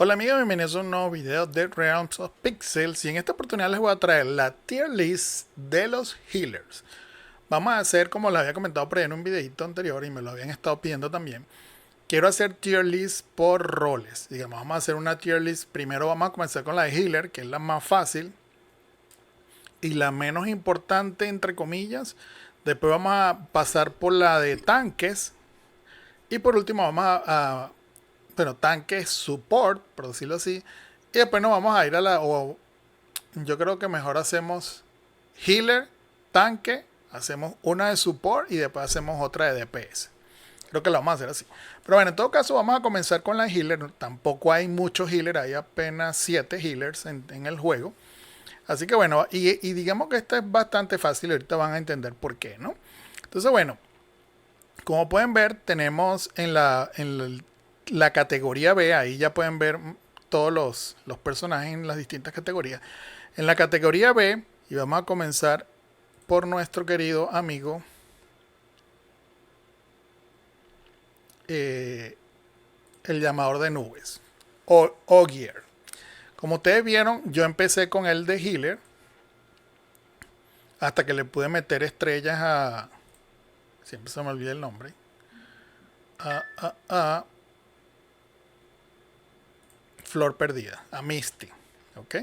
Hola amigos, bienvenidos a un nuevo video de Realms of Pixels y en esta oportunidad les voy a traer la tier list de los healers. Vamos a hacer como les había comentado por ahí en un videito anterior y me lo habían estado pidiendo también. Quiero hacer tier list por roles. Digamos, vamos a hacer una tier list. Primero vamos a comenzar con la de healer, que es la más fácil y la menos importante entre comillas. Después vamos a pasar por la de tanques y por último vamos bueno, tanque support, por decirlo así. Y después nos vamos a ir a yo creo que mejor hacemos healer, tanque, hacemos una de support y después hacemos otra de DPS. Creo que lo vamos a hacer así. Pero bueno, en todo caso vamos a comenzar con la healer. Tampoco hay muchos healers, hay apenas 7 healers en el juego. Así que bueno, y digamos que esta es bastante fácil, ahorita van a entender por qué, ¿no? Entonces bueno, como pueden ver, tenemos la categoría B, ahí ya pueden ver todos los personajes en las distintas categorías. En la categoría B, y vamos a comenzar por nuestro querido amigo el llamador de nubes, Ogier. Como ustedes vieron, yo empecé con el de healer, hasta que le pude meter estrellas a... Siempre se me olvida el nombre. A Flor Perdida, a Misty. ¿Ok?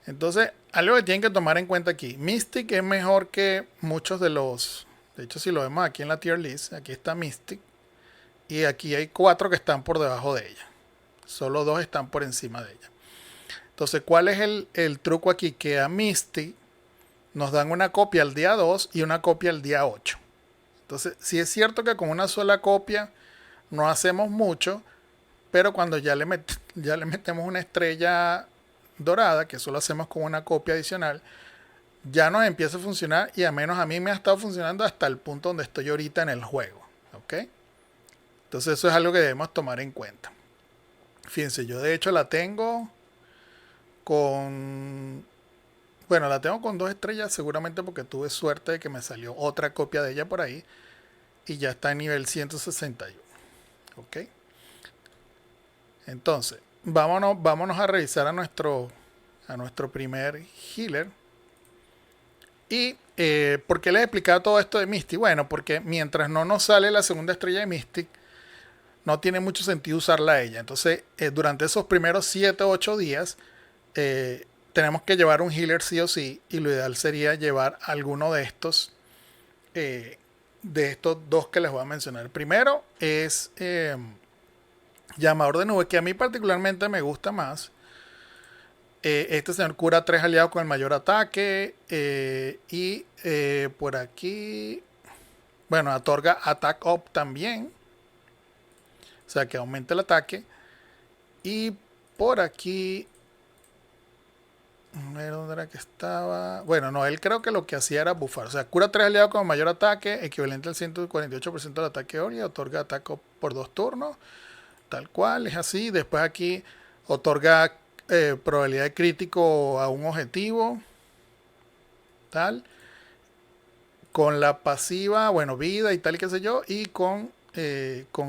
Entonces, algo que tienen que tomar en cuenta aquí. Mystic es mejor que muchos de los... De hecho, si lo vemos aquí en la tier list, aquí está Mystic. Y aquí hay 4 que están por debajo de ella. Solo 2 están por encima de ella. Entonces, ¿cuál es el truco aquí? Que a Mystic nos dan una copia el día 2 y una copia el día 8. Entonces, sí es cierto que con una sola copia no hacemos mucho, pero cuando ya le metemos una estrella dorada, que solo hacemos con una copia adicional, ya nos empieza a funcionar y al menos a mí me ha estado funcionando hasta el punto donde estoy ahorita en el juego. ¿Ok? Entonces eso es algo que debemos tomar en cuenta. Fíjense, yo de hecho la tengo con... Bueno, la tengo con 2 estrellas seguramente porque tuve suerte de que me salió otra copia de ella por ahí y ya está en nivel 161. ¿Ok? Entonces, vámonos a revisar a nuestro primer healer. ¿Y por qué les he explicado todo esto de Mystic? Bueno, porque mientras no nos sale la segunda estrella de Mystic, no tiene mucho sentido usarla a ella. Entonces, durante esos primeros 7 o 8 días, tenemos que llevar un healer sí o sí. Y lo ideal sería llevar alguno de estos 2 que les voy a mencionar. El primero es llamador de nube, que a mí particularmente me gusta más. Este señor cura 3 aliados con el mayor ataque. Y por aquí, bueno, otorga attack up también. O sea que aumenta el ataque. Y por aquí, a ver dónde era que estaba. Bueno, no, él creo que lo que hacía era bufar. O sea, cura 3 aliados con mayor ataque, equivalente al 148% del ataque Ori. Otorga ataque por 2 turnos. Tal cual, es así. Después aquí otorga probabilidad de crítico a un objetivo. Tal. Con la pasiva, bueno, vida y tal, qué sé yo. Y con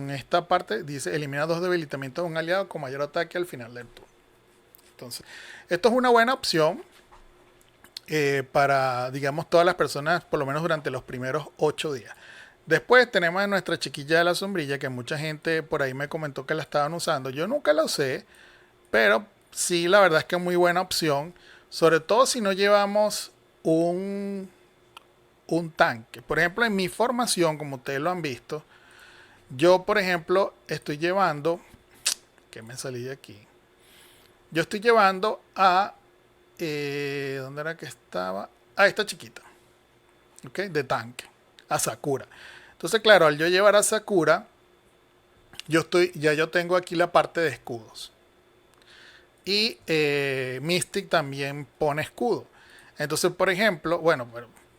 esta parte dice elimina 2 debilitamientos de un aliado con mayor ataque al final del turno. Entonces, esto es una buena opción para, digamos, todas las personas, por lo menos durante los primeros 8 días. Después tenemos a nuestra chiquilla de la sombrilla, que mucha gente por ahí me comentó que la estaban usando. Yo nunca la usé, pero sí, la verdad es que es muy buena opción. Sobre todo si no llevamos un tanque. Por ejemplo, en mi formación, como ustedes lo han visto, yo, por ejemplo, estoy llevando... Que me salí de aquí. Yo estoy llevando a... ¿dónde era que estaba? A esta chiquita. ¿Ok? De tanque. A Sakura. Entonces, claro, al yo llevar a Sakura, ya yo tengo aquí la parte de escudos. Y Mystic también pone escudo. Entonces, por ejemplo, bueno,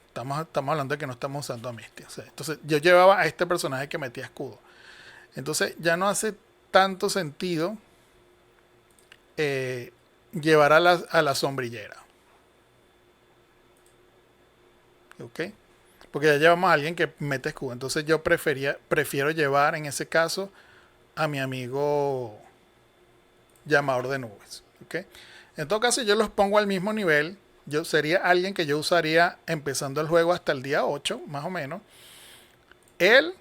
estamos hablando de que no estamos usando a Mystic. O sea, entonces, yo llevaba a este personaje que metía escudo. Entonces, ya no hace tanto sentido llevar a la sombrillera. ¿Ok? Porque ya llevamos a alguien que mete escudo. Entonces yo prefiero llevar en ese caso a mi amigo llamador de nubes. ¿Okay? En todo caso, yo los pongo al mismo nivel. Yo sería alguien que yo usaría empezando el juego hasta el día 8, más o menos. Él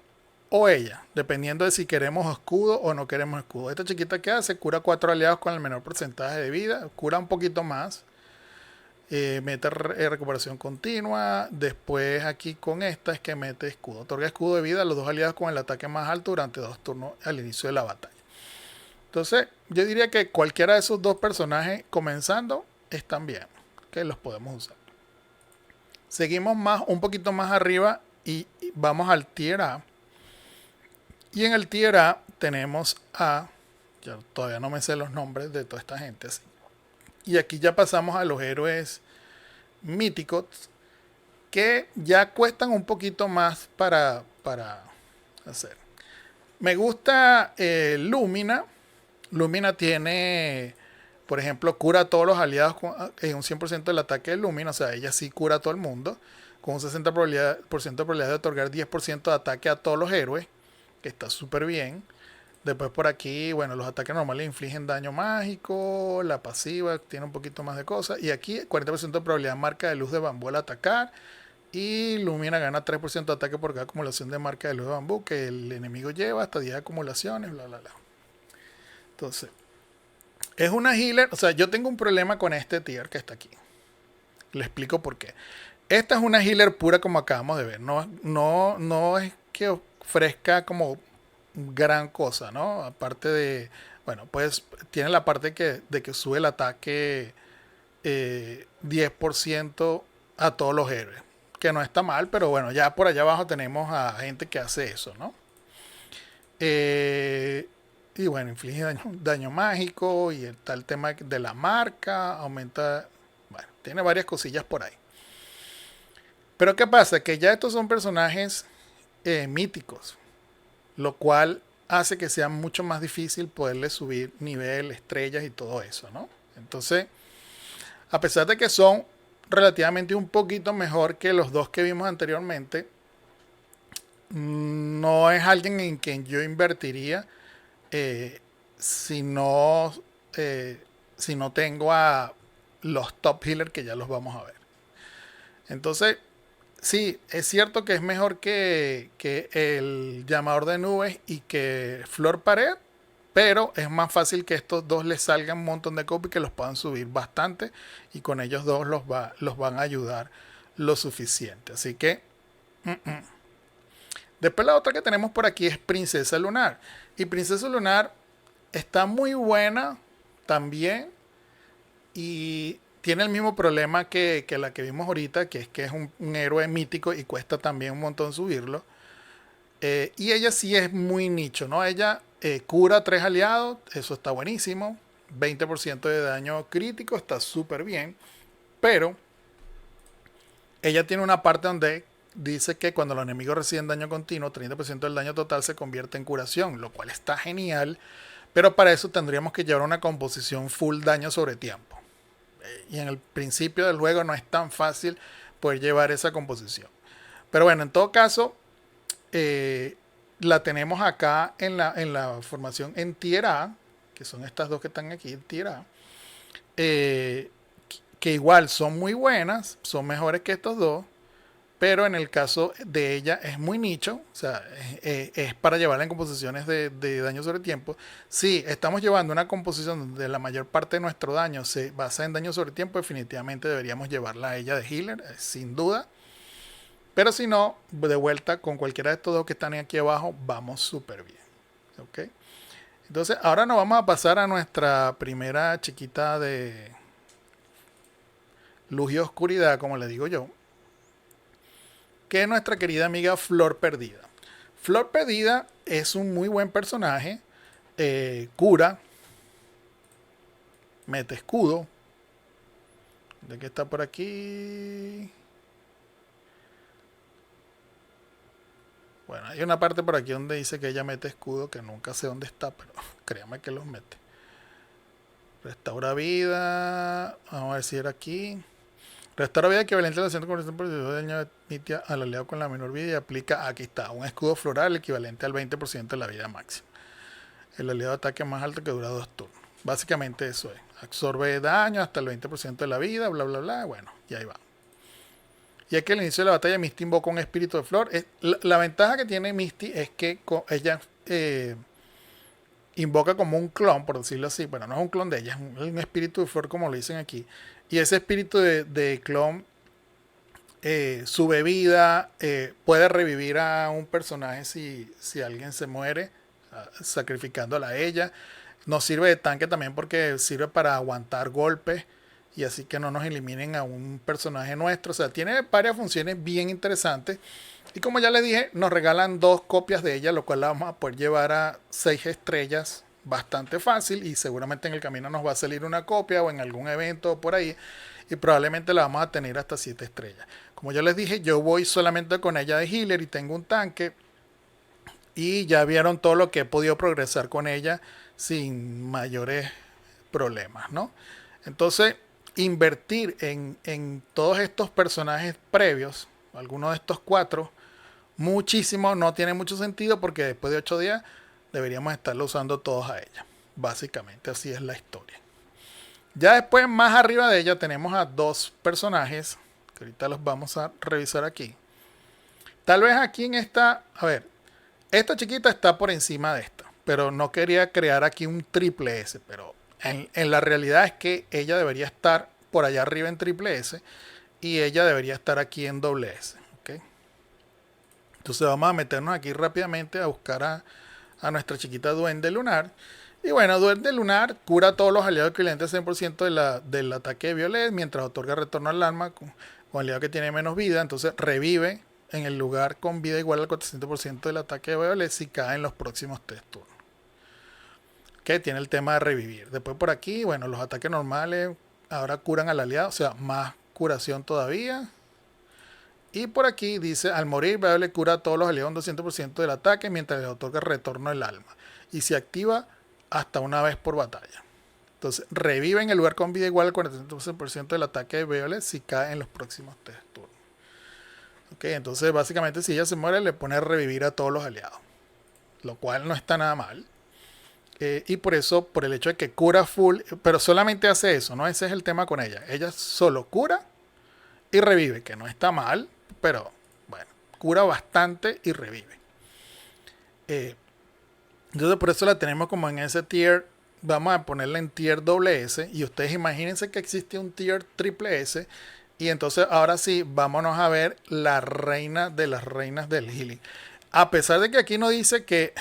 o ella, dependiendo de si queremos escudo o no queremos escudo. Esta chiquita que hace cura 4 aliados con el menor porcentaje de vida, cura un poquito más, mete recuperación continua. Después aquí con esta es que mete escudo, otorga escudo de vida a los 2 aliados con el ataque más alto durante 2 turnos al inicio de la batalla. Entonces yo diría que cualquiera de esos dos personajes comenzando están bien, que los podemos usar. Seguimos un poquito más arriba y vamos al tier A. Y en el tier A tenemos yo todavía no me sé los nombres de toda esta gente así. Y aquí ya pasamos a los héroes míticos que ya cuestan un poquito más para hacer. Me gusta Lumina. Lumina tiene, por ejemplo, cura a todos los aliados en un 100% del ataque de Lumina. O sea, ella sí cura a todo el mundo. Con un 60% de probabilidad de otorgar 10% de ataque a todos los héroes. Que está súper bien. Después por aquí, bueno, los ataques normales infligen daño mágico. La pasiva tiene un poquito más de cosas. Y aquí 40% de probabilidad marca de luz de bambú al atacar. Y Lumina gana 3% de ataque por cada acumulación de marca de luz de bambú que el enemigo lleva. Hasta 10 acumulaciones, bla, bla, bla. Entonces, es una healer. O sea, yo tengo un problema con este tier que está aquí. Le explico por qué. Esta es una healer pura como acabamos de ver. No es que ofrezca como gran cosa, ¿no? Aparte de, bueno, pues tiene la parte de que sube el ataque 10% a todos los héroes. Que no está mal, pero bueno, ya por allá abajo tenemos a gente que hace eso, ¿no? Y bueno, inflige daño mágico y está el tema de la marca, aumenta, bueno, tiene varias cosillas por ahí. Pero ¿qué pasa? Que ya estos son personajes míticos, lo cual hace que sea mucho más difícil poderle subir nivel, estrellas y todo eso, ¿no? Entonces, a pesar de que son relativamente un poquito mejor que los dos que vimos anteriormente, no es alguien en quien yo invertiría si no tengo a los top healers que ya los vamos a ver. Entonces, sí, es cierto que es mejor que el llamador de nubes y que Flor Pared, pero es más fácil que estos dos les salgan un montón de copies que los puedan subir bastante y con ellos dos los van a ayudar lo suficiente. Así que después la otra que tenemos por aquí es Princesa Lunar. Y Princesa Lunar está muy buena también y tiene el mismo problema que la que vimos ahorita, que es un héroe mítico y cuesta también un montón subirlo. Y ella sí es muy nicho, ¿no? Ella cura 3 aliados, eso está buenísimo. 20% de daño crítico, está súper bien. Pero ella tiene una parte donde dice que cuando los enemigos reciben daño continuo, 30% del daño total se convierte en curación, lo cual está genial. Pero para eso tendríamos que llevar una composición full daño sobre tiempo. Y en el principio del juego no es tan fácil poder llevar esa composición. Pero bueno, en todo caso, la tenemos acá en la formación en Tier A, que son estas dos que están aquí en Tier A, que igual son muy buenas, son mejores que estos dos, pero en el caso de ella es muy nicho, o sea, es para llevarla en composiciones de daño sobre tiempo. Si estamos llevando una composición donde la mayor parte de nuestro daño se basa en daño sobre tiempo, definitivamente deberíamos llevarla a ella de healer, sin duda. Pero si no, de vuelta con cualquiera de estos dos que están aquí abajo, vamos súper bien. ¿Okay? Entonces, ahora nos vamos a pasar a nuestra primera chiquita de luz y oscuridad, como le digo yo, que es nuestra querida amiga Flor Perdida. Flor Perdida es un muy buen personaje, cura, mete escudo. ¿De qué está por aquí? Bueno, hay una parte por aquí donde dice que ella mete escudo, que nunca sé dónde está, pero créame que los mete. Restaura vida. Vamos a ver si era aquí. Restaura vida equivalente al 140% de daño de al aliado con la menor vida y aplica, aquí está, un escudo floral equivalente al 20% de la vida máxima. El aliado ataque más alto que dura 2 turnos. Básicamente eso es. Absorbe daño hasta el 20% de la vida, bla, bla, bla. Bueno, y ahí va. Y es que al inicio de la batalla Misty invoca un espíritu de flor. La ventaja que tiene Misty es que ella invoca como un clon, por decirlo así. Bueno, no es un clon de ella, es un espíritu de flor como lo dicen aquí. Y ese espíritu de clon sube vida, puede revivir a un personaje si alguien se muere, sacrificándola a ella. Nos sirve de tanque también porque sirve para aguantar golpes y así que no nos eliminen a un personaje nuestro. O sea, tiene varias funciones bien interesantes. Y como ya les dije, nos regalan 2 copias de ella, lo cual la vamos a poder llevar a 6 estrellas bastante fácil. Y seguramente en el camino nos va a salir una copia o en algún evento por ahí. Y probablemente la vamos a tener hasta 7 estrellas. Como ya les dije, yo voy solamente con ella de healer y tengo un tanque. Y ya vieron todo lo que he podido progresar con ella sin mayores problemas, ¿no? Entonces, invertir en todos estos personajes previos, algunos de estos 4, muchísimo no tiene mucho sentido porque después de 8 días deberíamos estarlo usando todos a ella. Básicamente así es la historia. Ya después, más arriba de ella, tenemos a 2 personajes que ahorita los vamos a revisar aquí. Tal vez aquí en esta, a ver, esta chiquita está por encima de esta, pero no quería crear aquí un triple S, pero en la realidad es que ella debería estar por allá arriba en triple S y ella debería estar aquí en doble S. ¿Okay? Entonces vamos a meternos aquí rápidamente a buscar a nuestra chiquita Duende Lunar. Y bueno, Duende Lunar cura a todos los aliados equivalentes al 100% del ataque de Violet, mientras otorga retorno al alma con aliado que tiene menos vida. Entonces revive en el lugar con vida igual al 400% del ataque de Violet si cae en los próximos 3 turnos. Que tiene el tema de revivir. Después por aquí, bueno, los ataques normales ahora curan al aliado, o sea, más curación todavía. Y por aquí dice, al morir, Violet cura a todos los aliados un 200% del ataque mientras les otorga retorno del alma. Y se activa hasta una vez por batalla. Entonces, revive en el lugar con vida igual al 400% del ataque de Violet si cae en los próximos 3 turnos. Ok, entonces básicamente si ella se muere le pone a revivir a todos los aliados. Lo cual no está nada mal. Y por eso, por el hecho de que cura full, pero solamente hace eso, ¿no? Ese es el tema con ella. Ella solo cura y revive, que no está mal, pero bueno, cura bastante y revive. Entonces por eso la tenemos como en ese tier, vamos a ponerla en tier doble S, y ustedes imagínense que existe un tier triple S, y entonces ahora sí, vámonos a ver la reina de las reinas del healing. A pesar de que aquí no dice que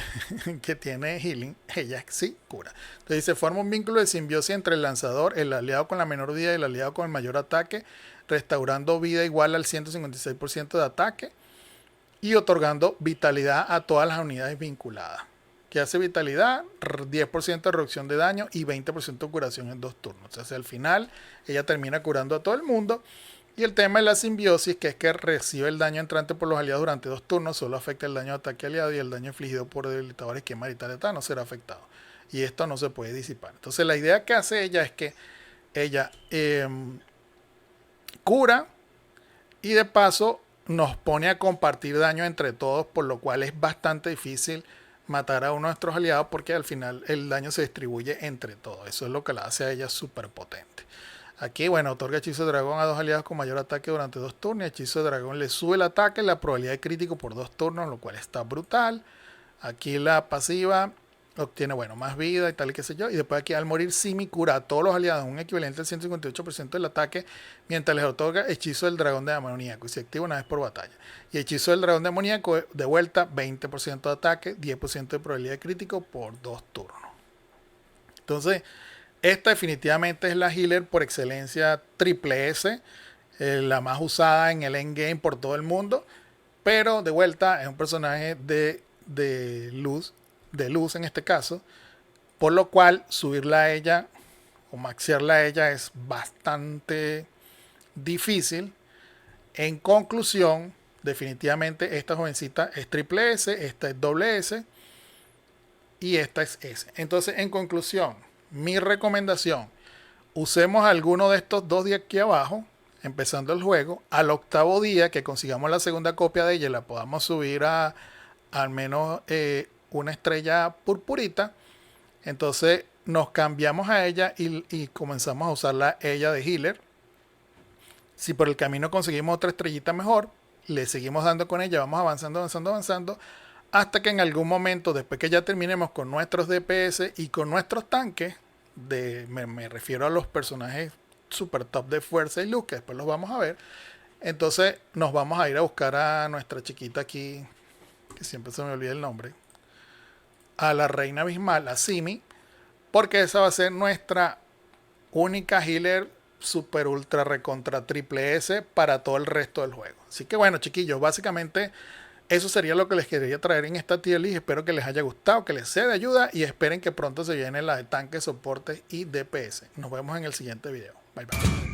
tiene healing, ella sí cura. Entonces dice, forma un vínculo de simbiosis entre el lanzador, el aliado con la menor vida y el aliado con el mayor ataque, restaurando vida igual al 156% de ataque y otorgando vitalidad a todas las unidades vinculadas. ¿Qué hace vitalidad? 10% de reducción de daño y 20% de curación en 2 turnos. O sea, al final ella termina curando a todo el mundo. Y el tema de la simbiosis, que es que recibe el daño entrante por los aliados durante 2 turnos, solo afecta el daño de ataque aliado y el daño infligido por debilitador esquema vital no será afectado. Y esto no se puede disipar. Entonces la idea que hace ella es que ella cura y de paso nos pone a compartir daño entre todos, por lo cual es bastante difícil matar a uno de nuestros aliados porque al final el daño se distribuye entre todos. Eso es lo que la hace a ella súper potente. Aquí, bueno, otorga hechizo de dragón a 2 aliados con mayor ataque durante 2 turnos. Y hechizo de dragón le sube el ataque, la probabilidad de crítico por 2 turnos, lo cual está brutal. Aquí la pasiva obtiene, bueno, más vida y tal y qué sé yo. Y después aquí al morir Simi cura a todos los aliados un equivalente al 158% del ataque, mientras les otorga hechizo del dragón demoníaco y se activa una vez por batalla. Y hechizo del dragón demoníaco de vuelta, 20% de ataque, 10% de probabilidad de crítico por 2 turnos. Entonces, esta definitivamente es la healer por excelencia triple S, la más usada en el endgame por todo el mundo, pero de vuelta es un personaje de luz en este caso, por lo cual subirla a ella o maxearla a ella es bastante difícil. En conclusión, definitivamente esta jovencita es triple S, esta es doble S y esta es S. Entonces, en conclusión, mi recomendación, usemos alguno de estos 2 de aquí abajo, empezando el juego. Al 8º día que consigamos la segunda copia de ella y la podamos subir a al menos una estrella purpurita, entonces nos cambiamos a ella y comenzamos a usarla ella de healer. Si por el camino conseguimos otra estrellita mejor, le seguimos dando con ella, vamos avanzando, avanzando, avanzando, hasta que en algún momento, después que ya terminemos con nuestros DPS y con nuestros tanques, me refiero a los personajes super top de fuerza y luz, que después los vamos a ver, entonces nos vamos a ir a buscar a nuestra chiquita aquí, que siempre se me olvida el nombre, a la reina abismal, a Simi, porque esa va a ser nuestra única healer super ultra recontra triple S para todo el resto del juego. Así que bueno, chiquillos, básicamente eso sería lo que les quería traer en esta tier list. Espero que les haya gustado, que les sea de ayuda y esperen que pronto se viene la de tanques, soportes y DPS. Nos vemos en el siguiente video. Bye bye.